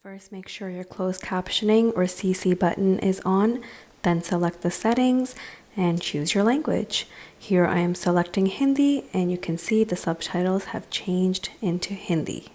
First, make sure your closed captioning or CC button is on, then select the settings and choose your language. Here I am selecting Hindi, and you can see the subtitles have changed into Hindi.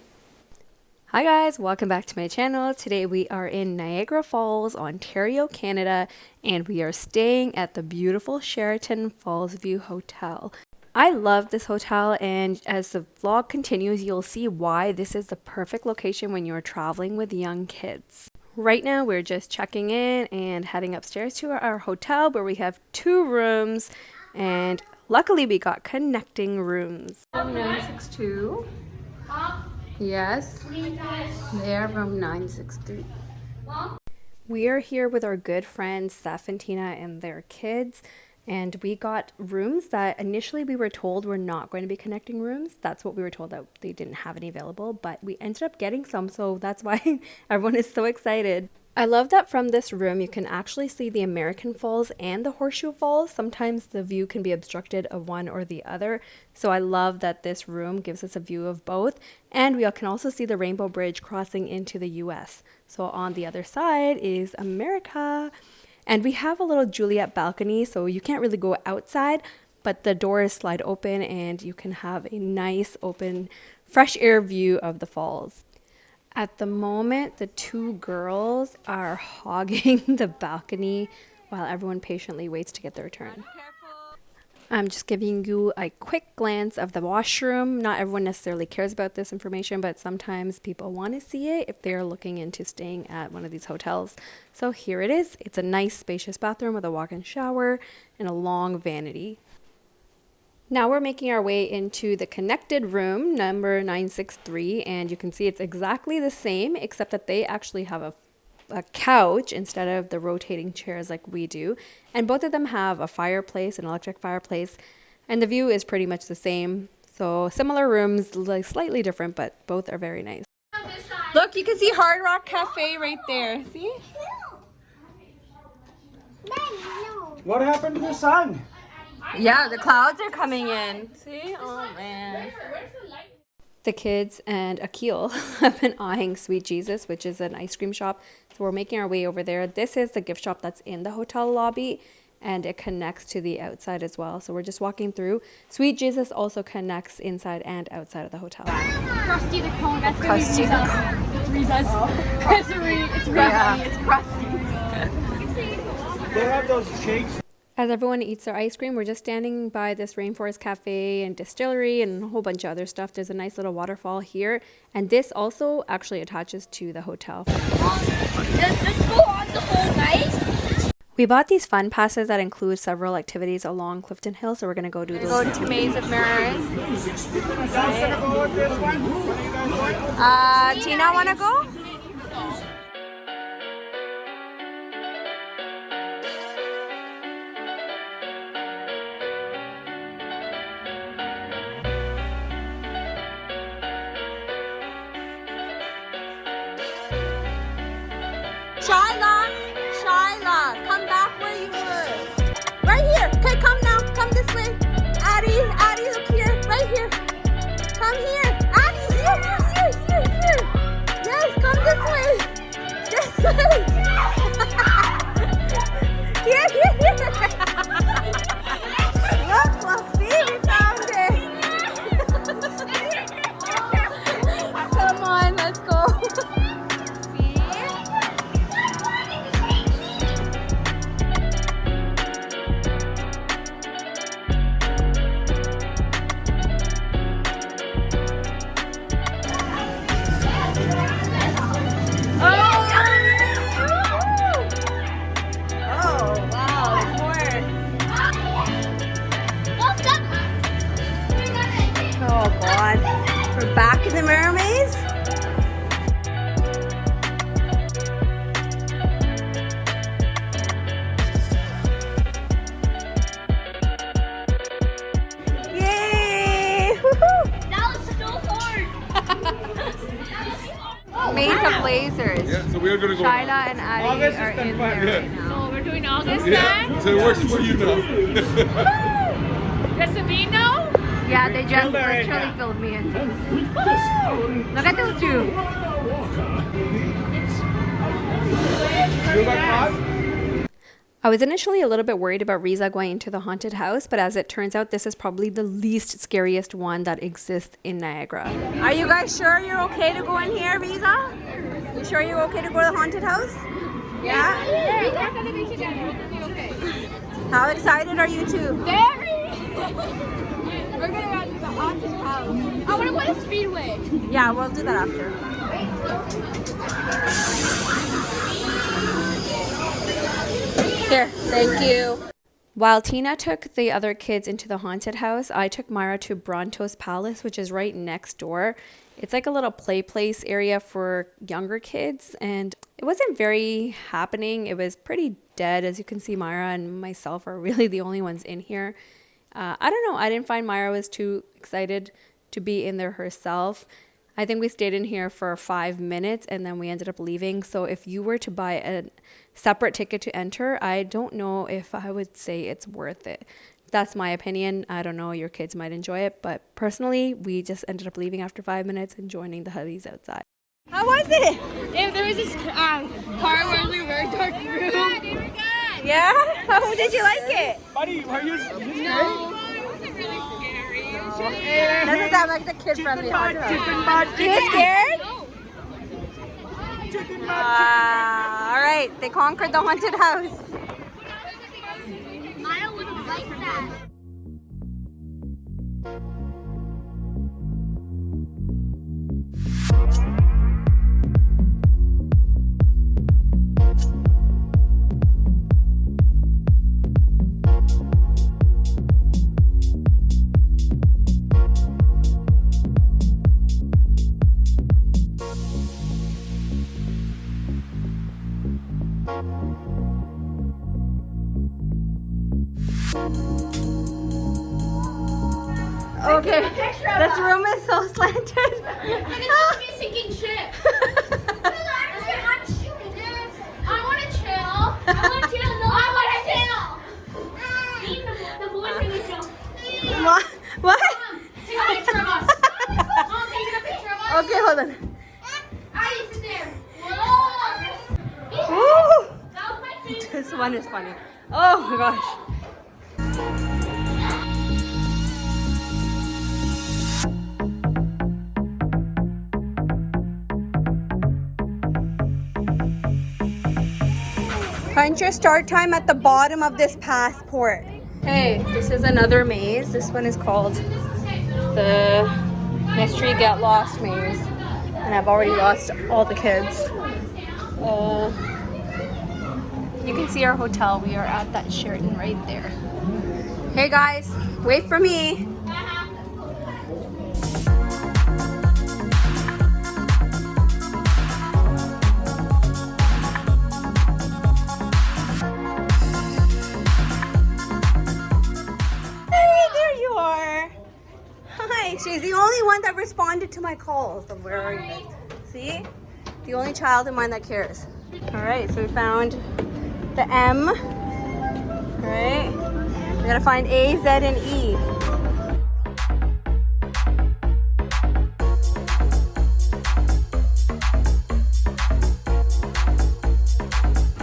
Hi guys, welcome back to my channel. Today we are in Niagara Falls, Ontario, Canada, and we are staying at the beautiful Sheraton Fallsview Hotel. I love this hotel, and as the vlog continues, you'll see why this is the perfect location when you're traveling with young kids. Right now, we're just checking in and heading upstairs to our hotel where we have 2 rooms, and luckily we got connecting rooms. 962. Yes, they're room 963. We are here with our good friends Steph and Tina and their kids. And we got rooms that initially we were told were not going to be connecting rooms. That's what we were told, that they didn't have any available, but we ended up getting some, so that's why everyone is so excited. I love that from this room you can actually see the American Falls and the Horseshoe Falls. Sometimes the view can be obstructed of one or the other, so I love that this room gives us a view of both. And we can also see the Rainbow Bridge crossing into the US. So on the other side is America. And we have a little Juliet balcony, so you can't really go outside, but the doors slide open and you can have a nice open fresh air view of the falls. At the moment, the 2 girls are hogging the balcony while everyone patiently waits to get their turn. I'm just giving you a quick glance of the washroom. Not everyone necessarily cares about this information, but sometimes people want to see it if they're looking into staying at one of these hotels. So here it is. It's a nice spacious bathroom with a walk-in shower and a long vanity. Now we're making our way into the connected room, number 963, and you can see it's exactly the same, except that they actually have a couch instead of the rotating chairs like we do, and both of them have a fireplace, an electric fireplace, and the view is pretty much the same. So similar rooms, like slightly different, but both are very nice. Look, you can see Hard Rock Cafe right there. See? What happened to the sun? Yeah, the clouds are coming in. See? Oh man. The kids and Akil have been eyeing Sweet Jesus, which is an ice cream shop. So we're making our way over there. This is the gift shop that's in the hotel lobby, and it connects to the outside as well. So we're just walking through. Sweet Jesus also connects inside and outside of the hotel. Krusty the Cone, that's Krusty the Cone. It's Riza's. It's Krusty. Yeah. It's Krusty. They have those shakes. As everyone eats their ice cream, we're just standing by this Rainforest Cafe and Distillery and a whole bunch of other stuff. There's a nice little waterfall here, and this also actually attaches to the hotel. Let's go on the whole night. We bought these fun passes that include several activities along Clifton Hill, so we're going to go do those. Go to Maze of Mirrors. Tina, want to go? Shyla, come back where you were. Right here. Okay, come now. Come this way. Addie, look here. Right here. Come here. Addie, here. Yes, come this way. This way. Here. Look, Fluffy, we found it. Come on, let's go. We're back in the mermaids. Yay! Woohoo! That was so hard. Maze of lasers. Yeah, so we're gonna go. Shyla and Addie are in there right now. So we're doing August Yeah, then? so it works for you now. Does Sabine know? Yeah, they just literally filled me in. Look at those 2. You got caught? I was initially a little bit worried about Riza going into the haunted house, but as it turns out, this is probably the least scariest one that exists in Niagara. Are you guys sure you're okay to go in here, Riza? You sure you're okay to go to the haunted house? Yeah? We're not gonna be together. We're gonna be okay. How excited are you two? Very! We're gonna run to the haunted house. I wanna go to Speedway. Yeah, we'll do that after. Here, thank you. While Tina took the other kids into the haunted house, I took Myra to Bronto's Palace, which is right next door. It's like a little play place area for younger kids, and it wasn't very happening. It was pretty dead. As you can see, Myra and myself are really the only ones in here. I don't know. I didn't find Myra was too excited to be in there herself. I think we stayed in here for 5 minutes and then we ended up leaving. So if you were to buy a separate ticket to enter, I don't know if I would say it's worth it. That's my opinion. I don't know. Your kids might enjoy it. But personally, we just ended up leaving after 5 minutes and joining the hubbies outside. How was it? Yeah, there was this part where we were dark room. They were good. Yeah? How did you like it? Buddy, are you No, it wasn't really scary. It was just Doesn't sound like the kid-friendly haunted house. chicken butt? Are you scared? Chicken butt. All right, they conquered the haunted house. Maya wouldn't like that. Okay, this room is so slanted. And it's gonna be a sinking ship. I want to chill. I want to chill. No, I want to chill. The boys are gonna chill. What? What? Take a picture of us. Mom, take a picture of us. Okay, hold on. I sit there. Whoa. Woo! That was my favorite. This one is funny. Oh my gosh. Find your start time at the bottom of this passport. Hey, this is another maze. This one is called the Mystery Get Lost Maze. And I've already lost all the kids. You can see our hotel. We are at that Sheraton right there. Hey guys, wait for me. Hi, she's the only one that responded to my calls. So where are you? See? The only child of mine that cares. All right, so we found the M. All right, we gotta find A, Z, and E.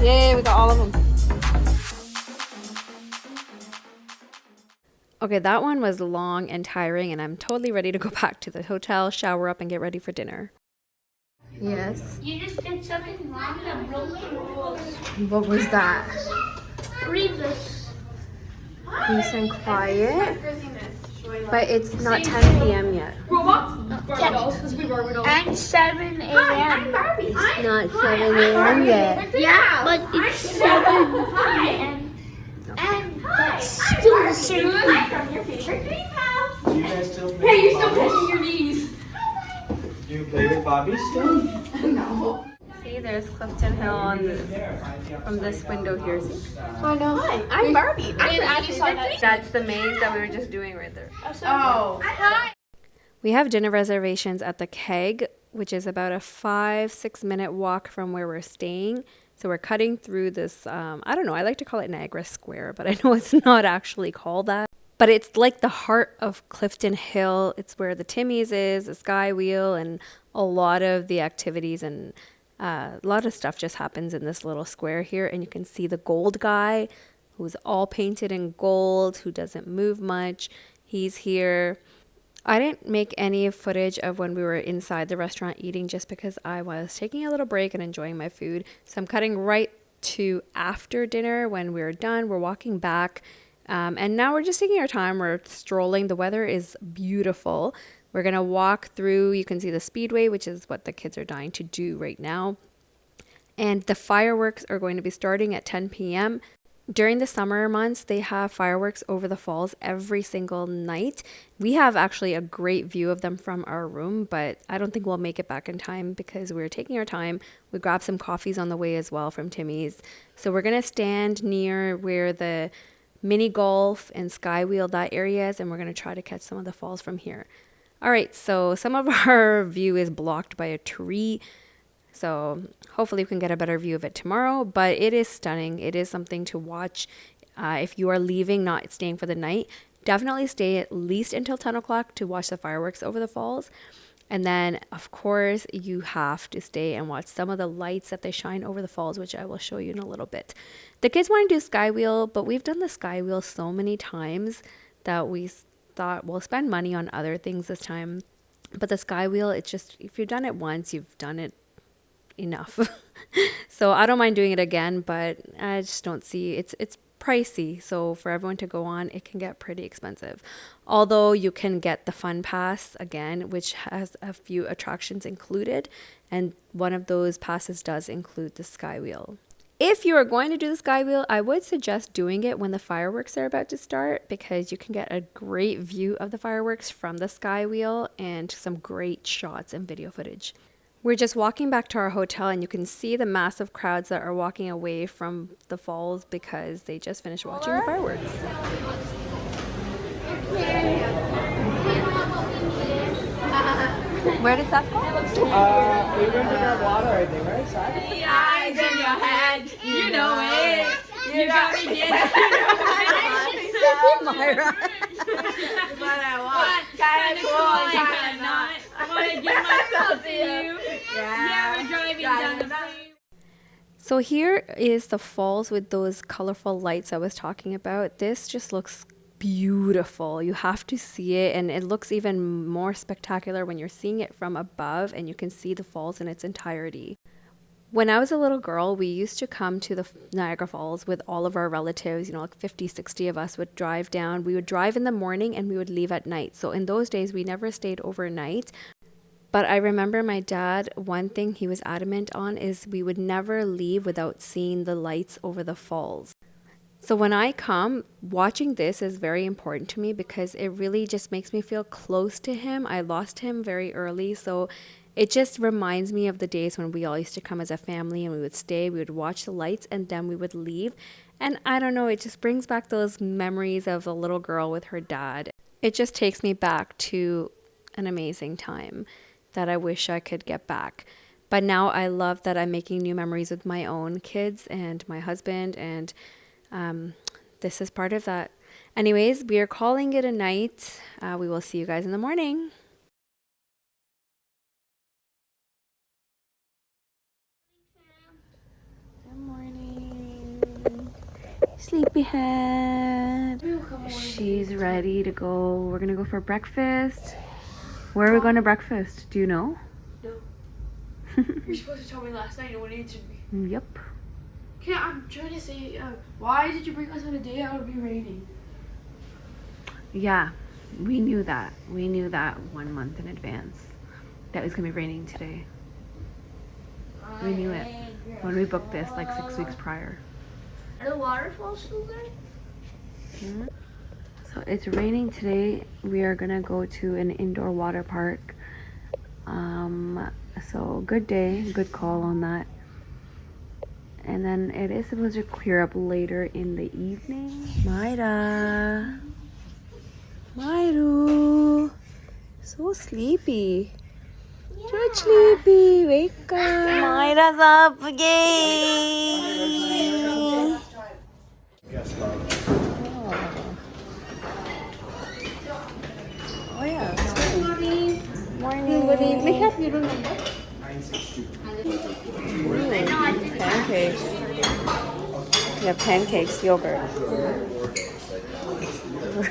Yay, we got all of them. Okay, that one was long and tiring, and I'm totally ready to go back to the hotel, shower up, and get ready for dinner. Yes. You just did something wrong that broke the rules. What was that? Read this. Peace and quiet. But it's not 10 p.m. yet. And 7 a.m. It's not 7 a.m. yet. Yeah, but it's 7 p.m. And that's still the same. Do you guys still play Hey, you're still with Barbies? touching your knees. Do you play with Barbies still? See, there's Clifton Hill from this window here. See? I know. Hi, I'm Barbie. That's the maze that we were just doing right there. Oh. Hi. We have dinner reservations at the Keg, which is about a 5-6 minute walk from where we're staying. So we're cutting through this, I don't know, I like to call it Niagara Square, but I know it's not actually called that. But it's like the heart of Clifton Hill. It's where the Timmy's is, the Sky Wheel, and a lot of the activities and a lot of stuff just happens in this little square here. And you can see the gold guy who's all painted in gold, who doesn't move much. He's here. I didn't make any footage of when we were inside the restaurant eating just because I was taking a little break and enjoying my food. So I'm cutting right to after dinner when we're done. We're walking back. And now we're just taking our time. We're strolling. The weather is beautiful. We're going to walk through. You can see the speedway, which is what the kids are dying to do right now. And the fireworks are going to be starting at 10 p.m. During the summer months, they have fireworks over the falls every single night. We have actually a great view of them from our room, but I don't think we'll make it back in time because we're taking our time. We grabbed some coffees on the way as well from Timmy's. So we're going to stand near where the mini golf and sky wheel, that area is, and we're going to try to catch some of the falls from here. All right, so some of our view is blocked by a tree, so hopefully we can get a better view of it tomorrow, but it is stunning. It is something to watch. If you are leaving, not staying for the night, definitely stay at least until 10 o'clock to watch the fireworks over the falls. And then, of course, you have to stay and watch some of the lights that they shine over the falls, which I will show you in a little bit. The kids want to do sky wheel, but we've done the sky wheel so many times that we thought we'll spend money on other things this time. But the sky wheel, it's just, if you've done it once, you've done it enough. So I don't mind doing it again, but I just don't see, it's pricey. So for everyone to go on, it can get pretty expensive. Although you can get the fun pass again, which has a few attractions included. And one of those passes does include the sky wheel. If you are going to do the sky wheel, I would suggest doing it when the fireworks are about to start because you can get a great view of the fireworks from the sky wheel and some great shots and video footage. We're just walking back to our hotel and you can see the massive crowds that are walking away from the falls because they just finished watching the fireworks. Where did that go? We're going to grab water, I think, right, Saabi? Eyes in your head, you know it. You got me getting Myra. But I want kind of cool, kind of not. I want to give myself to you. Yeah, we're driving down the street. So here is the falls with those colorful lights I was talking about. This just looks beautiful. You have to see it, and it looks even more spectacular when you're seeing it from above and you can see the falls in its entirety. When I was a little girl, we used to come to the Niagara Falls with all of our relatives, like 50, 60 of us would drive down. We would drive in the morning and we would leave at night. So in those days, we never stayed overnight. But I remember my dad, one thing he was adamant on is we would never leave without seeing the lights over the falls. So when I come, watching this is very important to me because it really just makes me feel close to him. I lost him very early, so it just reminds me of the days when we all used to come as a family and we would stay, we would watch the lights, and then we would leave. And I don't know, it just brings back those memories of a little girl with her dad. It just takes me back to an amazing time that I wish I could get back. But now I love that I'm making new memories with my own kids and my husband, and this is part of that. Anyways, we are calling it a night. We will see you guys in the morning. Good morning. Sleepyhead. She's ready to go. We're gonna go for breakfast. Where are we going to breakfast? Do you know? No. You're supposed to tell me last night. No one answered me. Yep. Okay, I'm trying to say, why did you bring us on a day out of be raining? Yeah, we knew that. We knew that 1 month in advance. That it was going to be raining today. We knew it when we booked this like 6 weeks prior. Are the waterfalls still there? Mm-hmm. So it's raining today. We are going to go to an indoor water park. So good day, good call on that. And then it is supposed to clear up later in the evening. Myra. Myru. So sleepy. Yeah. So sleepy. Wake up. Myra's up again. Pancakes. Yeah, pancakes, yogurt.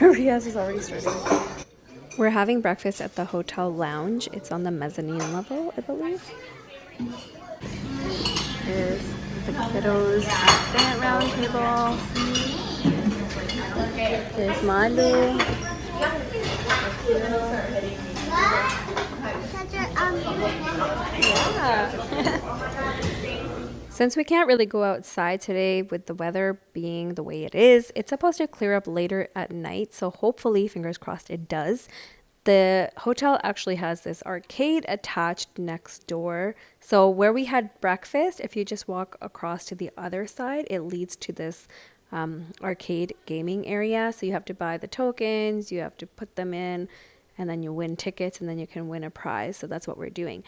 Riaz is already starting. We're having breakfast at the hotel lounge. It's on the mezzanine level, I believe. Here's the kiddos at round table. There's Malu. Since we can't really go outside today with the weather being the way it is, it's supposed to clear up later at night. So hopefully, fingers crossed, it does. The hotel actually has this arcade attached next door. So where we had breakfast, if you just walk across to the other side, it leads to this arcade gaming area. So you have to buy the tokens, you have to put them in, and then you win tickets, and then you can win a prize. So that's what we're doing.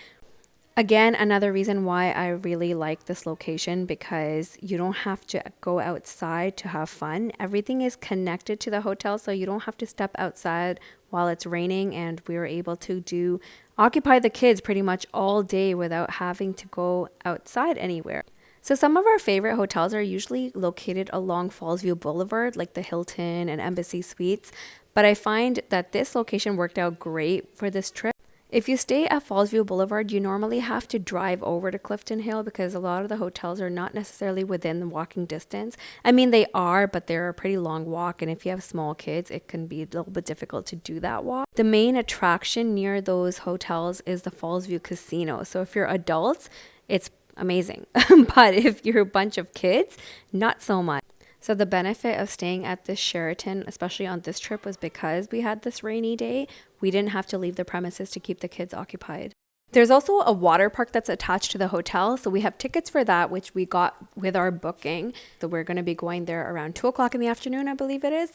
Again, another reason why I really like this location, because you don't have to go outside to have fun. Everything is connected to the hotel, so you don't have to step outside while it's raining, and we were able to occupy the kids pretty much all day without having to go outside anywhere. So some of our favorite hotels are usually located along Fallsview Boulevard, like the Hilton and Embassy Suites, but I find that this location worked out great for this trip. If you stay at Fallsview Boulevard, you normally have to drive over to Clifton Hill because a lot of the hotels are not necessarily within the walking distance. I mean, they are, but they're a pretty long walk. And if you have small kids, it can be a little bit difficult to do that walk. The main attraction near those hotels is the Fallsview Casino. So if you're adults, it's amazing. But if you're a bunch of kids, not so much. So the benefit of staying at this Sheraton, especially on this trip, was because we had this rainy day, we didn't have to leave the premises to keep the kids occupied. There's also a water park that's attached to the hotel. So we have tickets for that, which we got with our booking. So we're going to be going there around 2 o'clock in the afternoon, I believe it is.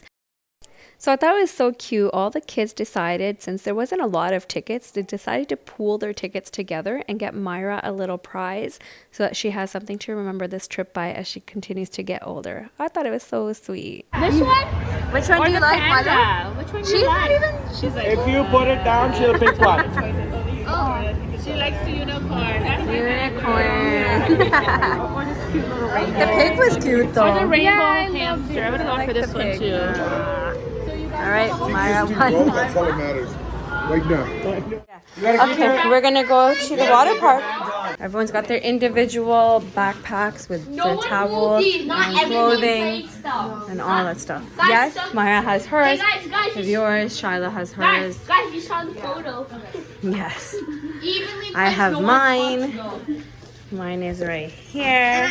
So I thought it was so cute. All the kids decided, since there wasn't a lot of tickets, they decided to pool their tickets together and get Myra a little prize so that she has something to remember this trip by as she continues to get older. I thought it was so sweet. This one? Which one do you like, Myra? Which one do you like? She's like, if you put it down, she'll pick one. She likes the unicorn. That's Unicorn. or this cute little rainbow. The pig was cute though. Or the rainbow hamster. I would have gone for this one too. All right, Myra won. That's all that matters. Right now. Okay, we're gonna go to the water park. Everyone's got their individual backpacks with their towels and clothing and all that stuff. Yes, Myra has hers. Hey guys, Have yours. Shyla has hers. guys, you saw the photo. Yes. Evenly I placed, have no one mine. touched them. Mine is right here.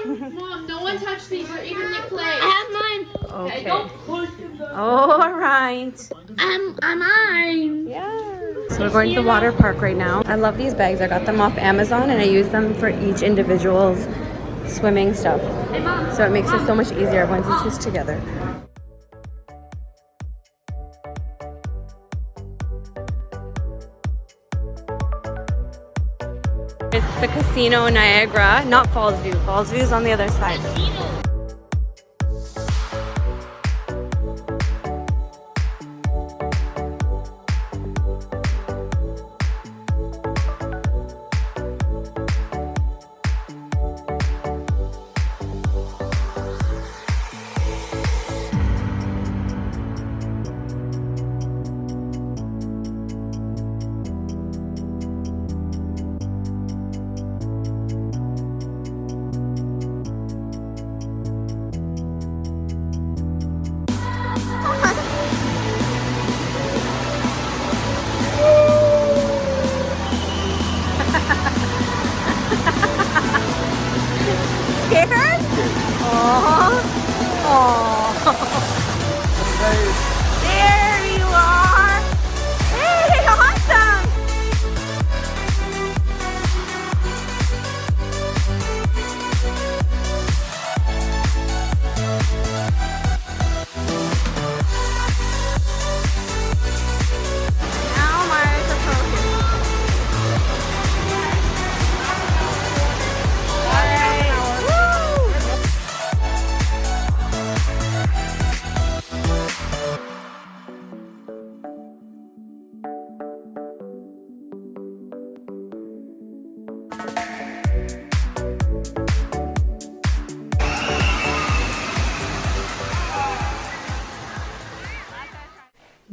Mom, no one touched these. They're evenly placed. I have mine. Okay. Don't push them. All right. I'm mine. Yeah. So we're going to the water park right now. I love these bags. I got them off Amazon and I use them for each individual's swimming stuff. So it makes it so much easier once it's just together. It's the casino Niagara, not Fallsview. Fallsview is on the other side.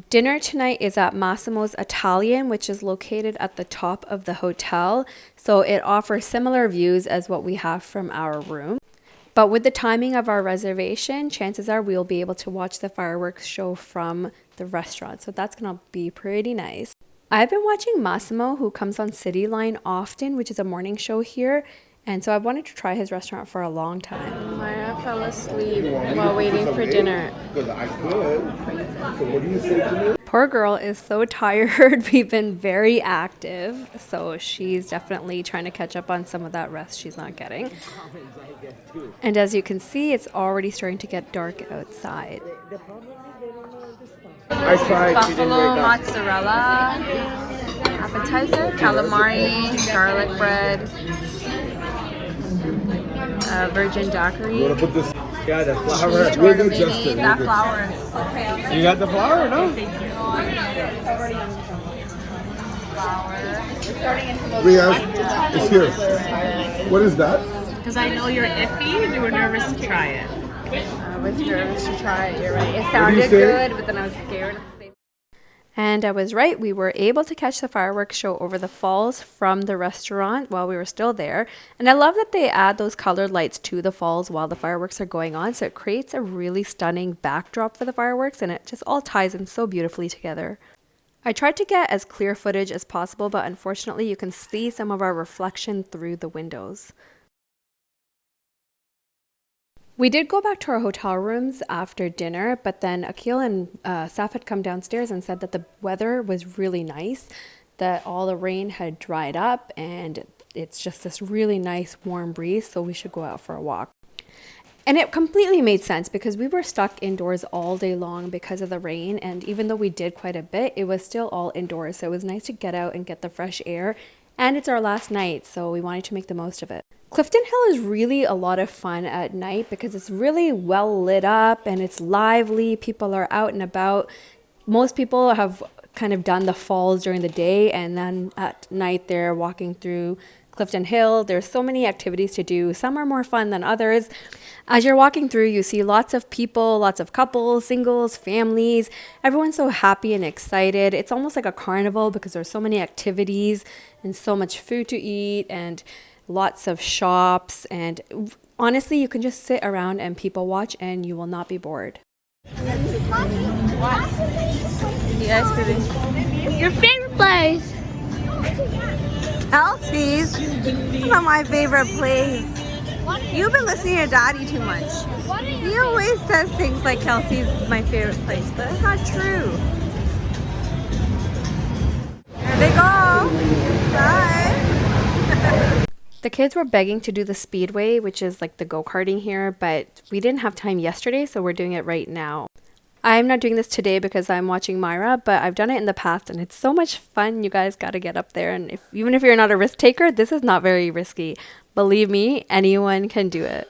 Dinner tonight is at Massimo's Italian, which is located at the top of the hotel, so it offers similar views as what we have from our room. But with the timing of our reservation, chances are we'll be able to watch the fireworks show from the restaurant, so that's gonna be pretty nice. I've been watching Massimo, who comes on City Line often, which is a morning show here, and so I've wanted to try his restaurant for a long time. Maya fell asleep while waiting for dinner. Because I could. So what do you say to me? Poor girl is so tired. We've been very active, so she's definitely trying to catch up on some of that rest she's not getting. And as you can see, it's already starting to get dark outside. I tried. Buffalo mozzarella appetizer, calamari, garlic bread, virgin daiquiri. You want to put this? Yeah, the flour. We're good, Justin. That We're good. flour. You got the flour or no? Riaz, it's here. What is that? Because I know you're iffy and you were nervous to try it. I was nervous to try it, you're right. It do you sounded say? good, but then I was scared. And I was right, we were able to catch the fireworks show over the falls from the restaurant while we were still there. And I love that they add those colored lights to the falls while the fireworks are going on, so it creates a really stunning backdrop for the fireworks, and it just all ties in so beautifully together. I tried to get as clear footage as possible, but unfortunately you can see some of our reflection through the windows. We did go back to our hotel rooms after dinner, but then Akil and Saf had come downstairs and said that the weather was really nice, that all the rain had dried up, and it's just this really nice warm breeze, so we should go out for a walk. And it completely made sense because we were stuck indoors all day long because of the rain, and even though we did quite a bit, it was still all indoors, so it was nice to get out and get the fresh air. And it's our last night, so we wanted to make the most of it. Clifton Hill is really a lot of fun at night because it's really well lit up and it's lively. People are out and about. Most people have kind of done the falls during the day, and then at night they're walking through Clifton Hill. There's so many activities to do. Some are more fun than others. As you're walking through, you see lots of people, lots of couples, singles, families. Everyone's so happy and excited. It's almost like a carnival because there's so many activities and so much food to eat and lots of shops. And honestly, you can just sit around and people watch and you will not be bored. Yes, baby. Your favorite place? Kelsey's. It's not my favorite place. You've been listening to your daddy too much. He always says things like Kelsey's my favorite place, but it's not true. There they go. Bye. The kids were begging to do the speedway, which is like the go-karting here, but we didn't have time yesterday, so we're doing it right now. I'm not doing this today because I'm watching Myra, but I've done it in the past and it's so much fun. You guys got to get up there, and even if you're not a risk taker, this is not very risky. Believe me, anyone can do it.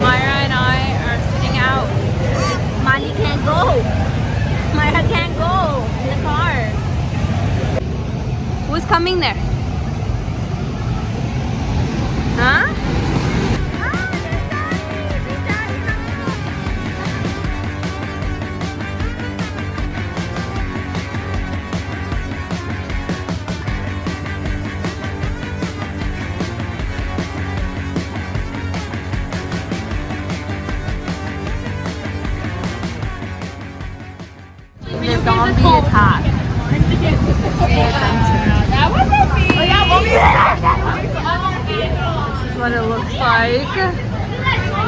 Myra and I are sitting out. Molly can't go. Myra can't go in the car. Who's coming there? Huh? The zombie attack. That wasn't me. Oh, yeah, This is what it looks like.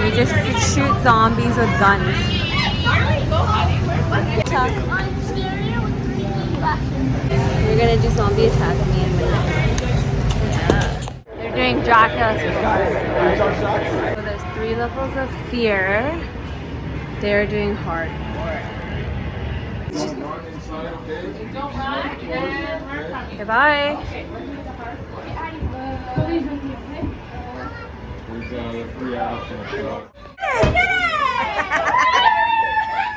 You just shoot zombies with guns. We're gonna do zombie attack, me and Maya. They're doing Dracula. So there's 3 levels of fear. They're doing hardcore. Okay, bye.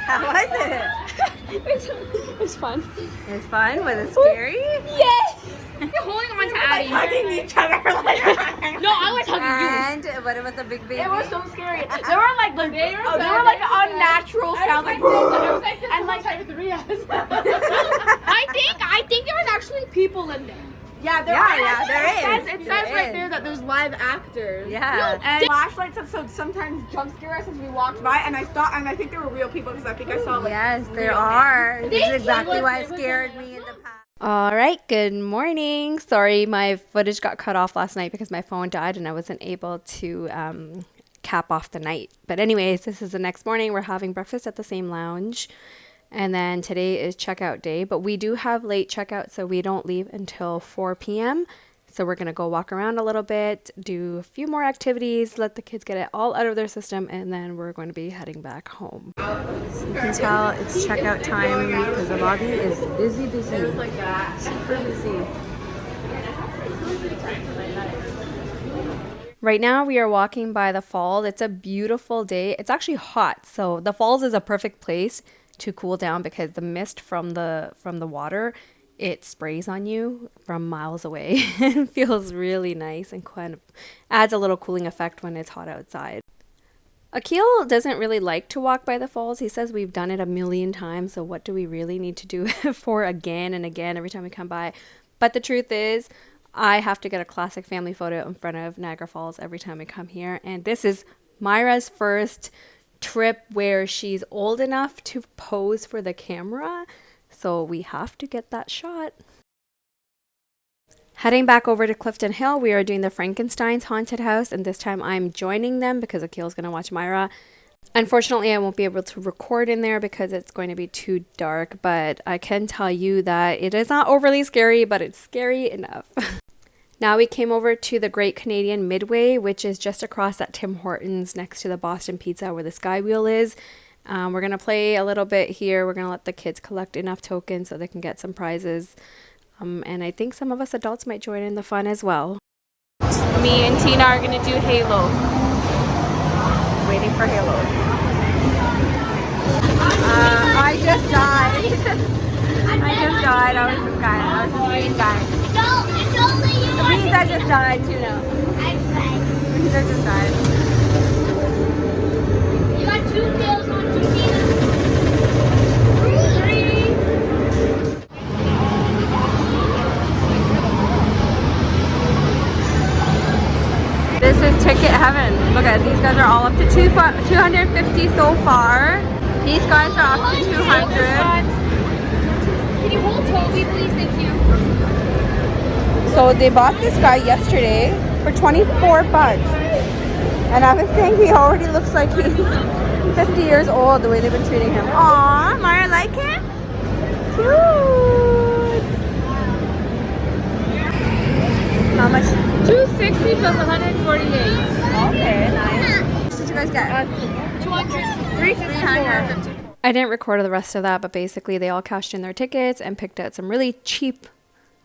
How was it? It was fun. It was fun. Was it scary? Yes. You're holding on to Addie. Hugging each other like No, I was hugging you. And what about the big baby? It was so scary. They were like unnatural sounds like and like I think there was actually people in there. yeah, there there is. It says right there that there's live actors. Yeah. And flashlights have sometimes jump scare us as we walked by, and I thought, and I think they were real people because I think I saw like. Yes, there are. This is exactly why it scared me in the past. All right, good morning. Sorry, my footage got cut off last night because my phone died and I wasn't able to cap off the night. But anyways, this is the next morning. We're having breakfast at the same lounge. And then today is checkout day, but we do have late checkout, so we don't leave until 4 p.m. So we're going to go walk around a little bit, do a few more activities, let the kids get it all out of their system, and then we're going to be heading back home. So you can tell it's checkout time because the lobby is busy. Super busy. Right now we are walking by the falls. It's a beautiful day. It's actually hot, so the falls is a perfect place to cool down because the mist from the water, it sprays on you from miles away. It feels really nice and kind of adds a little cooling effect when it's hot outside. Akil doesn't really like to walk by the falls. He says we've done it a million times, so what do we really need to do it for again and again every time we come by? But the truth is, I have to get a classic family photo in front of Niagara Falls every time we come here, and this is Myra's first trip where she's old enough to pose for the camera, so we have to get that shot. Heading back over to Clifton Hill, we are doing the Frankenstein's haunted house, and this time I'm joining them because Akil's going to watch Myra. Unfortunately, I won't be able to record in there because it's going to be too dark, but I can tell you that it is not overly scary, but it's scary enough. Now we came over to the Great Canadian Midway, which is just across at Tim Hortons next to the Boston Pizza where the Sky Wheel is. We're going to play a little bit here. We're going to let the kids collect enough tokens so they can get some prizes. And I think some of us adults might join in the fun as well. Me and Tina are going to do Halo. Waiting for Halo. I just died. I was this guy. I was this green guy. It's only you. The pizza just died too now. Pizza just died. You got 2 kills on 2 Tina. 3. This is ticket heaven. Look at these guys are all up to 250 so far. These guys are up to 200. Can you hold Toby, please? Thank you. So they bought this guy yesterday for 24 bucks. And I was saying he already looks like he's 50 years old the way they've been treating him. Aww, Mara like him? Cute. How much? 260 plus 148. Okay, nice. What did you guys get? 350. I didn't record the rest of that, but basically they all cashed in their tickets and picked out some really cheap,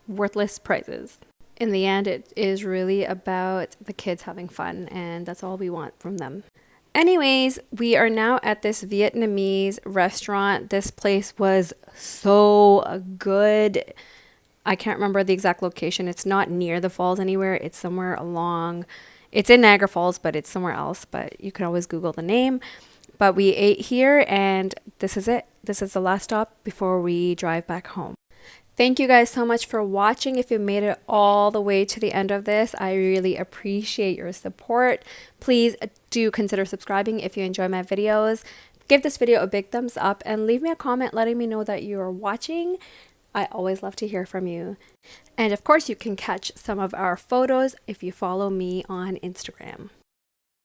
worthless prizes. In the end, it is really about the kids having fun, and that's all we want from them. Anyways, we are now at this Vietnamese restaurant. This place was so good. I can't remember the exact location. It's not near the falls anywhere. It's somewhere along. It's in Niagara Falls, but it's somewhere else. But you can always Google the name. But we ate here, and this is it. This is the last stop before we drive back home. Thank you guys so much for watching. If you made it all the way to the end of this, I really appreciate your support. Please do consider subscribing if you enjoy my videos. Give this video a big thumbs up and leave me a comment letting me know that you are watching. I always love to hear from you. And of course, you can catch some of our photos if you follow me on Instagram.